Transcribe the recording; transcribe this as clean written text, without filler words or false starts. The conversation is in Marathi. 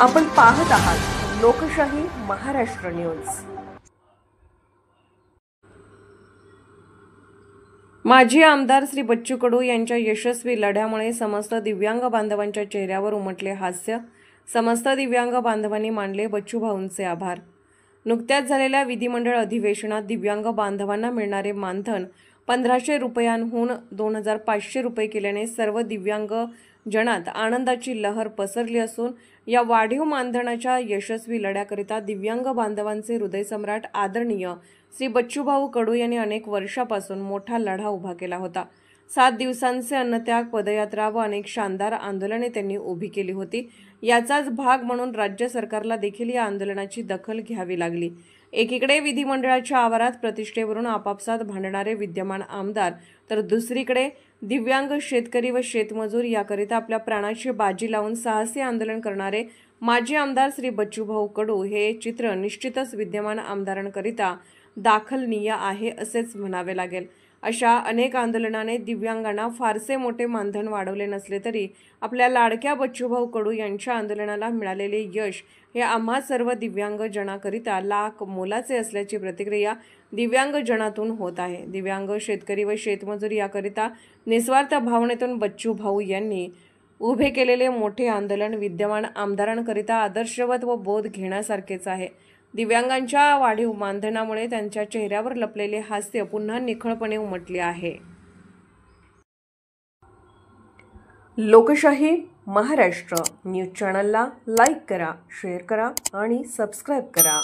आपण पाहत आहात लोकशाही महाराष्ट्र न्यूज। माजी आमदार श्री बच्चू कडू यांच्या यशस्वी लढ्यामुळे समस्त दिव्यांग बांधवांच्या चेहऱ्यावर उमटले हास्य। समस्त दिव्यांग बांधवांनी मानले बच्चूभाऊंचे आभार। नुकत्याच झालेल्या विधिमंडळ अधिवेशनात दिव्यांग बांधवांना मिळणारे मानधन 1500 रुपयांहून 2500 रुपये केल्याने सर्व दिव्यांग जनात आनंदाची लहर पसरली असून या वाढीव मानधनाच्या यशस्वी लढ्याकरिता दिव्यांग बांधवांचे हृदयसम्राट आदरणीय श्री बच्चूभाऊ कडू यांनी अनेक वर्षापासून मोठा लढा उभा केला होता। 7 दिवसांचे अन्नत्याग, पदयात्रा व अनेक शानदार आंदोलने त्यांनी उभी केली होती। याचाच भाग म्हणून राज्य सरकारला देखील या आंदोलनाची दखल घ्यावी लागली। एकीकडे विधिमंडळाच्या आवारात प्रतिष्ठेवरून आपापसात भांडणारे विद्यमान आमदार, तर दुसरीकडे दिव्यांग शेतकरी व शेतमजूर याकरिता आपल्या प्राणाची बाजी लावून साहसी आंदोलन करणारे माजी आमदार श्री बच्चूभाऊ कडू हे चित्र निश्चितच विद्यमान आमदारांकरिता दाखलनीय आहे असेच म्हणावे लागेल। अशा अनेक आंदोलनाने दिव्यांगांना फारसे मोठे मानधन वाढवले नसले तरी आपल्या लाडक्या बच्चूभाऊ कडू यांच्या आंदोलनाला मिळालेले यश हे आम्हा सर्व दिव्यांग जनाकरिता लाख मोलाचे असल्याची प्रतिक्रिया दिव्यांग जनातून होत आहे। दिव्यांग शेतकरी व शेतमजूर याकरिता निस्वार्थ भावनेतून बच्चूभाऊ यांनी उभे केलेले मोठे आंदोलन विद्यमान आमदारांकरिता आदर्शवत व बोध घेण्यासारखेच आहे। दिव्यांगांच्या वाढीव मानधनामुळे त्यांच्या चेहऱ्यावर लपलेले हास्य पुन्हा निखळपणे उमटले आहे। लोकशाही महाराष्ट्र न्यूज चॅनलला लाईक करा, शेअर करा आणि सबस्क्राईब करा।